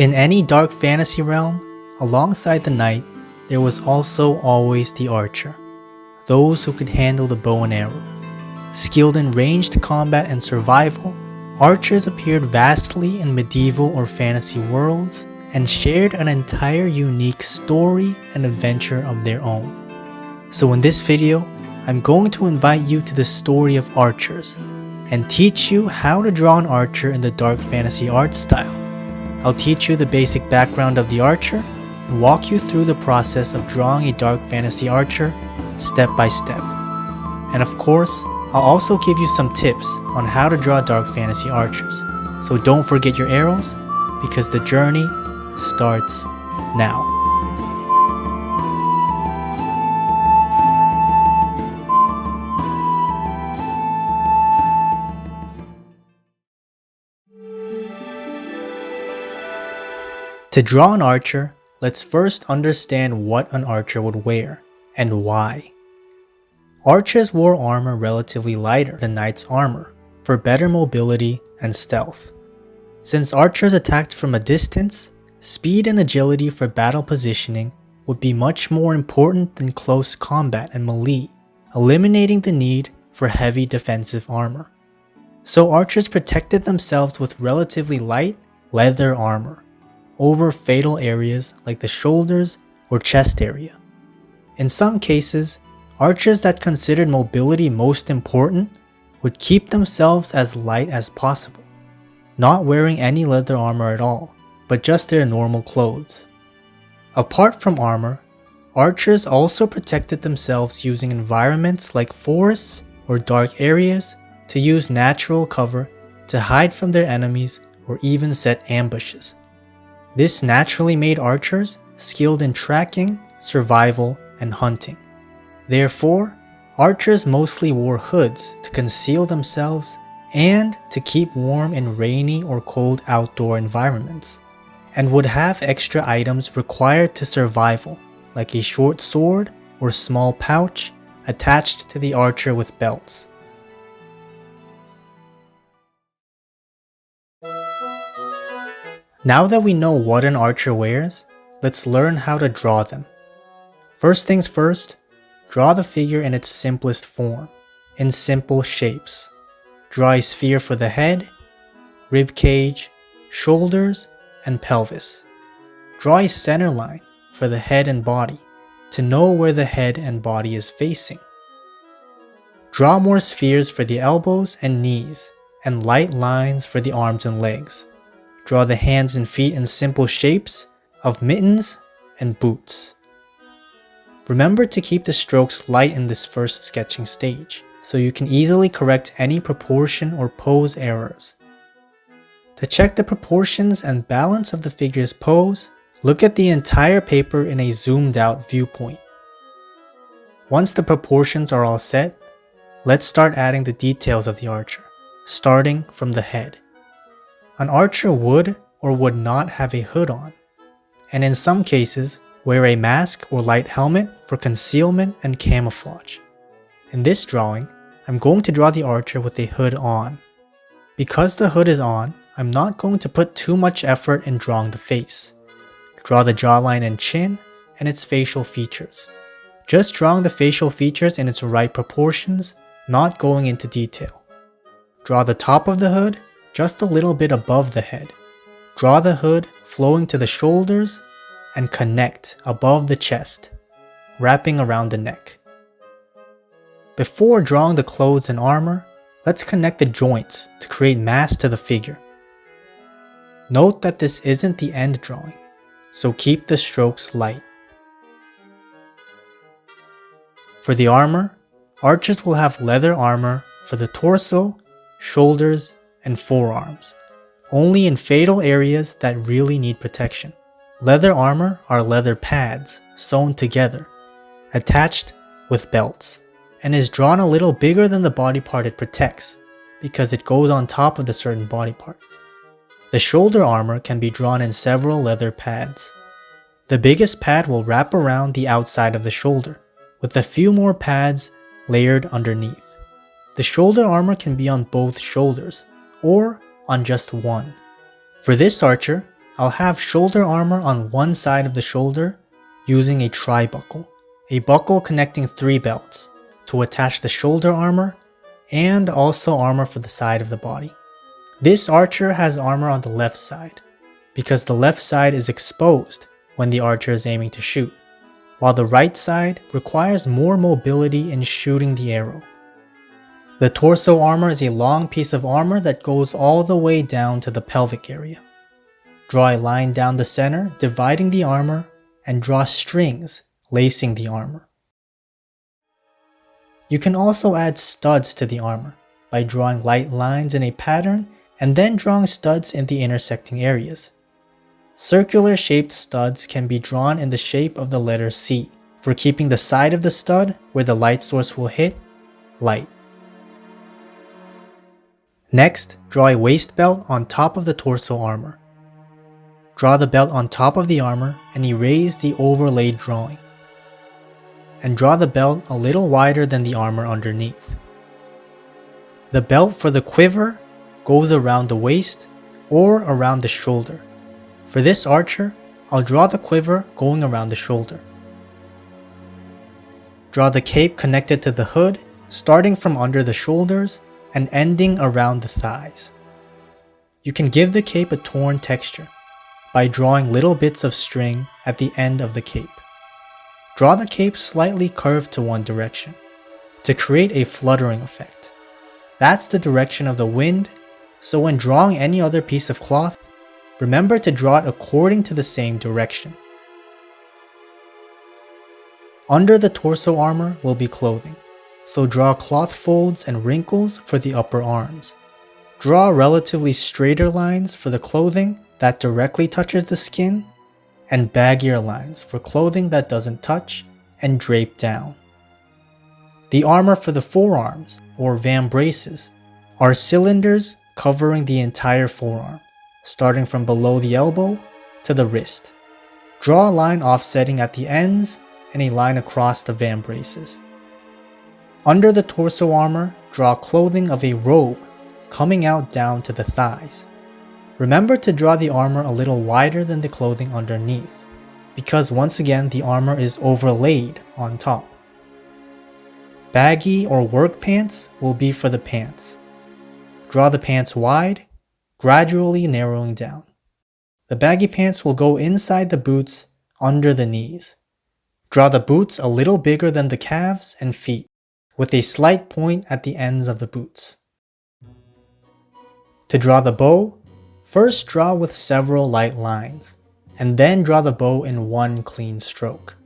In any dark fantasy realm, alongside the knight, there was also always the archer, those who could handle the bow and arrow. Skilled in ranged combat and survival, archers appeared vastly in medieval or fantasy worlds and shared an entire unique story and adventure of their own. So in this video, I'm going to invite you to the story of archers and teach you how to draw an archer in the dark fantasy art style. I'll teach you the basic background of the archer and walk you through the process of drawing a dark fantasy archer step by step. And of course, I'll also give you some tips on how to draw dark fantasy archers. So don't forget your arrows, because the journey starts now. To draw an archer, let's first understand what an archer would wear and why. Archers wore armor relatively lighter than knights' armor for better mobility and stealth. Since archers attacked from a distance, speed and agility for battle positioning would be much more important than close combat and melee, eliminating the need for heavy defensive armor. So archers protected themselves with relatively light leather armor over fatal areas like the shoulders or chest area. In some cases, archers that considered mobility most important would keep themselves as light as possible, not wearing any leather armor at all, but just their normal clothes. Apart from armor, archers also protected themselves using environments like forests or dark areas to use natural cover to hide from their enemies or even set ambushes. This naturally made archers skilled in tracking, survival, and hunting. Therefore, archers mostly wore hoods to conceal themselves and to keep warm in rainy or cold outdoor environments, and would have extra items required to survival, like a short sword or small pouch attached to the archer with belts. Now that we know what an archer wears, let's learn how to draw them. First things first, draw the figure in its simplest form, in simple shapes. Draw a sphere for the head, rib cage, shoulders, and pelvis. Draw a center line for the head and body to know where the head and body is facing. Draw more spheres for the elbows and knees, and light lines for the arms and legs. Draw the hands and feet in simple shapes of mittens and boots. Remember to keep the strokes light in this first sketching stage, so you can easily correct any proportion or pose errors. To check the proportions and balance of the figure's pose, look at the entire paper in a zoomed out viewpoint. Once the proportions are all set, let's start adding the details of the archer, starting from the head. An archer would or would not have a hood on, and in some cases, wear a mask or light helmet for concealment and camouflage. In this drawing, I'm going to draw the archer with a hood on. Because the hood is on, I'm not going to put too much effort in drawing the face. Draw the jawline and chin and its facial features. Just drawing the facial features in its right proportions, not going into detail. Draw the top of the hood just a little bit above the head. Draw the hood flowing to the shoulders and connect above the chest, wrapping around the neck. Before drawing the clothes and armor, let's connect the joints to create mass to the figure. Note that this isn't the end drawing, so keep the strokes light. For the armor, archers will have leather armor for the torso, shoulders, and forearms, only in fatal areas that really need protection. Leather armor are leather pads sewn together, attached with belts, and is drawn a little bigger than the body part it protects, because it goes on top of the certain body part. The shoulder armor can be drawn in several leather pads. The biggest pad will wrap around the outside of the shoulder, with a few more pads layered underneath. The shoulder armor can be on both shoulders, or on just one. For this archer, I'll have shoulder armor on one side of the shoulder using a tri-buckle, a buckle connecting 3 belts to attach the shoulder armor and also armor for the side of the body. This archer has armor on the left side because the left side is exposed when the archer is aiming to shoot, while the right side requires more mobility in shooting the arrow. The torso armor is a long piece of armor that goes all the way down to the pelvic area. Draw a line down the center, dividing the armor, and draw strings lacing the armor. You can also add studs to the armor by drawing light lines in a pattern and then drawing studs in the intersecting areas. Circular shaped studs can be drawn in the shape of the letter C for keeping the side of the stud where the light source will hit light. Next, draw a waist belt on top of the torso armor. Draw the belt on top of the armor and erase the overlaid drawing. And draw the belt a little wider than the armor underneath. The belt for the quiver goes around the waist or around the shoulder. For this archer, I'll draw the quiver going around the shoulder. Draw the cape connected to the hood, starting from under the shoulders and ending around the thighs. You can give the cape a torn texture by drawing little bits of string at the end of the cape. Draw the cape slightly curved to one direction to create a fluttering effect. That's the direction of the wind, so when drawing any other piece of cloth, remember to draw it according to the same direction. Under the torso armor will be clothing, so draw cloth folds and wrinkles for the upper arms. Draw relatively straighter lines for the clothing that directly touches the skin, and baggier lines for clothing that doesn't touch and drape down. The armor for the forearms, or vambraces, are cylinders covering the entire forearm, starting from below the elbow to the wrist. Draw a line offsetting at the ends and a line across the vambraces. Under the torso armor, draw clothing of a robe coming out down to the thighs. Remember to draw the armor a little wider than the clothing underneath, because once again the armor is overlaid on top. Baggy or work pants will be for the pants. Draw the pants wide, gradually narrowing down. The baggy pants will go inside the boots under the knees. Draw the boots a little bigger than the calves and feet, with a slight point at the ends of the boots. To draw the bow, first draw with several light lines, and then draw the bow in one clean stroke.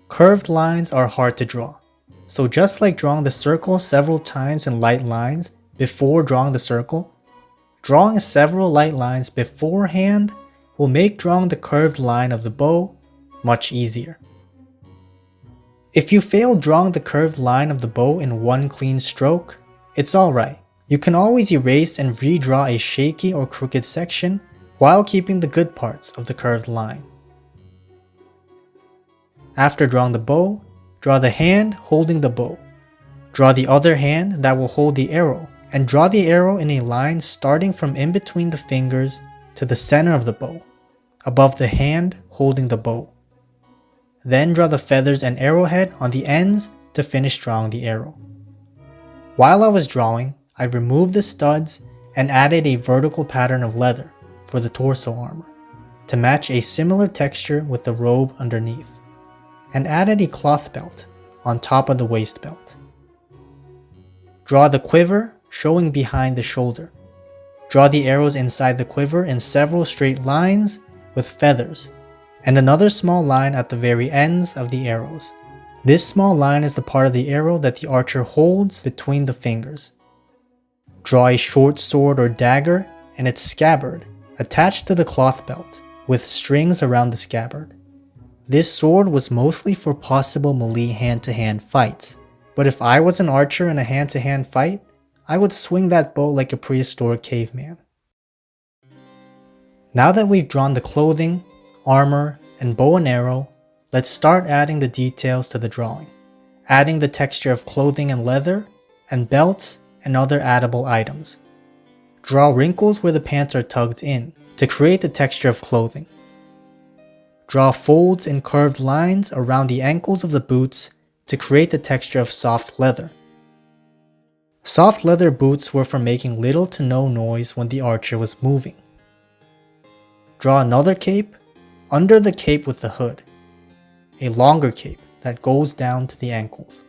Curved lines are hard to draw, so just like drawing the circle several times in light lines before drawing the circle, drawing several light lines beforehand will make drawing the curved line of the bow much easier. If you fail drawing the curved line of the bow in one clean stroke, it's alright. You can always erase and redraw a shaky or crooked section while keeping the good parts of the curved line. After drawing the bow, draw the hand holding the bow. Draw the other hand that will hold the arrow, and draw the arrow in a line starting from in between the fingers to the center of the bow, above the hand holding the bow. Then draw the feathers and arrowhead on the ends to finish drawing the arrow. While I was drawing, I removed the studs and added a vertical pattern of leather for the torso armor to match a similar texture with the robe underneath, and added a cloth belt on top of the waist belt. Draw the quiver showing behind the shoulder. Draw the arrows inside the quiver in several straight lines with feathers, and another small line at the very ends of the arrows. This small line is the part of the arrow that the archer holds between the fingers. Draw a short sword or dagger and its scabbard attached to the cloth belt with strings around the scabbard. This sword was mostly for possible melee hand-to-hand fights, but if I was an archer in a hand-to-hand fight, I would swing that bow like a prehistoric caveman. Now that we've drawn the clothing, armor, and bow and arrow, let's start adding the details to the drawing, adding the texture of clothing and leather, and belts, and other addable items. Draw wrinkles where the pants are tugged in, to create the texture of clothing. Draw folds and curved lines around the ankles of the boots to create the texture of soft leather. Soft leather boots were for making little to no noise when the archer was moving. Draw another cape under the cape with the hood, a longer cape that goes down to the ankles.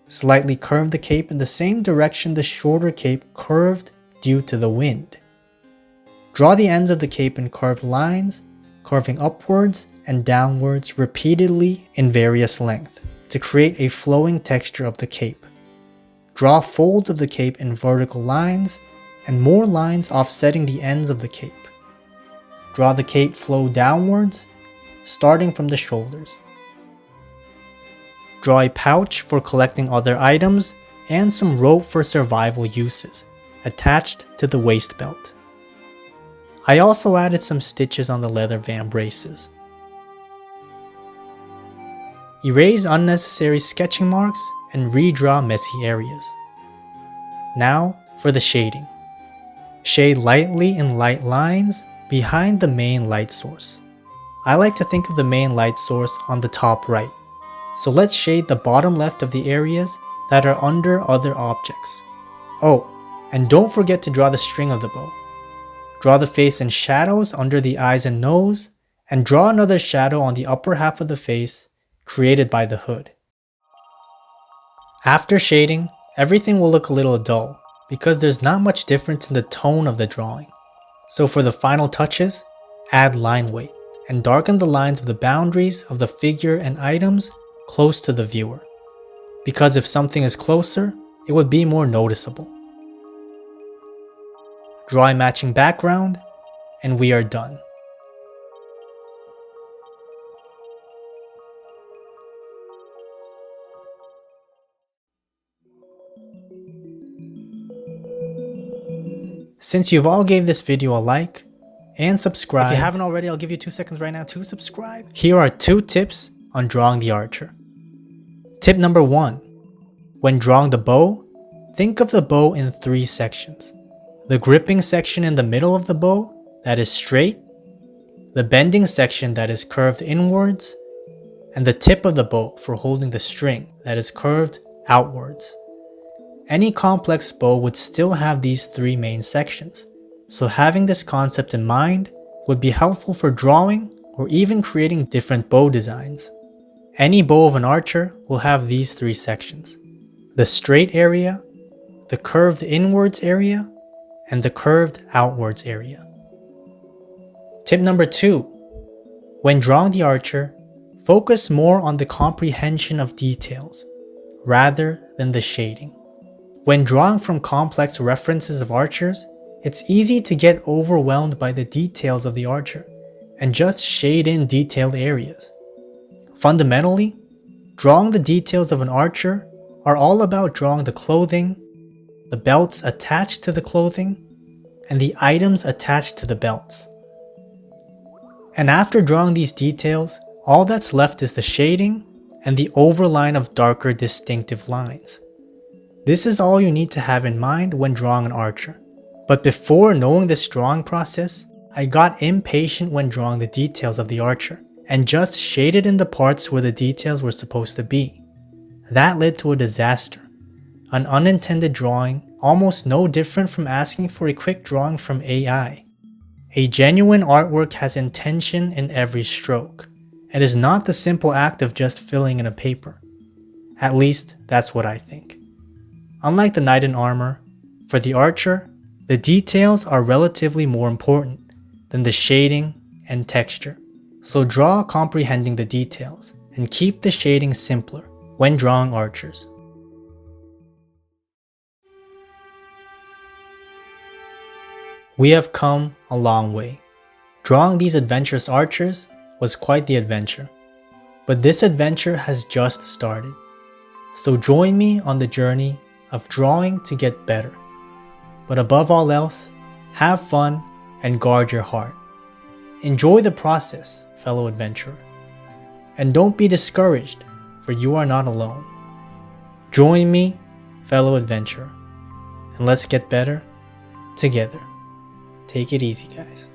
Slightly curve the cape in the same direction the shorter cape curved due to the wind. Draw the ends of the cape in curved lines, curving upwards and downwards repeatedly in various length to create a flowing texture of the cape. Draw folds of the cape in vertical lines and more lines offsetting the ends of the cape. Draw the cape flow downwards, starting from the shoulders. Draw a pouch for collecting other items and some rope for survival uses, attached to the waist belt. I also added some stitches on the leather vambraces. Erase unnecessary sketching marks and redraw messy areas. Now for the shading. Shade lightly in light lines behind the main light source. I like to think of the main light source on the top right, so let's shade the bottom left of the areas that are under other objects. Oh, and don't forget to draw the string of the bow. Draw the face in shadows under the eyes and nose, and draw another shadow on the upper half of the face created by the hood. After shading, everything will look a little dull because there's not much difference in the tone of the drawing. So for the final touches, add line weight and darken the lines of the boundaries of the figure and items close to the viewer, because if something is closer, it would be more noticeable. Draw a matching background, and we are done. Since you've all gave this video a like and subscribe, if you haven't already, I'll give you 2 seconds right now to subscribe. Here are 2 tips on drawing the archer. Tip number 1. When drawing the bow, think of the bow in 3 sections. The gripping section in the middle of the bow that is straight, the bending section that is curved inwards, and the tip of the bow for holding the string that is curved outwards. Any complex bow would still have these 3 main sections, so having this concept in mind would be helpful for drawing or even creating different bow designs. Any bow of an archer will have these 3 sections: the straight area, the curved inwards area, and the curved outwards area. Tip number 2. When drawing the archer, focus more on the comprehension of details rather than the shading. When drawing from complex references of archers, it's easy to get overwhelmed by the details of the archer and just shade in detailed areas. Fundamentally, drawing the details of an archer are all about drawing the clothing, the belts attached to the clothing, and the items attached to the belts. And after drawing these details, all that's left is the shading and the overline of darker distinctive lines. This is all you need to have in mind when drawing an archer. But before knowing this drawing process, I got impatient when drawing the details of the archer and just shaded in the parts where the details were supposed to be. That led to a disaster. An unintended drawing, almost no different from asking for a quick drawing from AI. A genuine artwork has intention in every stroke. It is not the simple act of just filling in a paper. At least, that's what I think. Unlike the knight in armor, for the archer, the details are relatively more important than the shading and texture. So draw comprehending the details and keep the shading simpler when drawing archers. We have come a long way. Drawing these adventurous archers was quite the adventure. But this adventure has just started. So join me on the journey of drawing to get better. But above all else, have fun and guard your heart. Enjoy the process, fellow adventurer. And don't be discouraged, for you are not alone. Join me, fellow adventurer, and let's get better together. Take it easy, guys.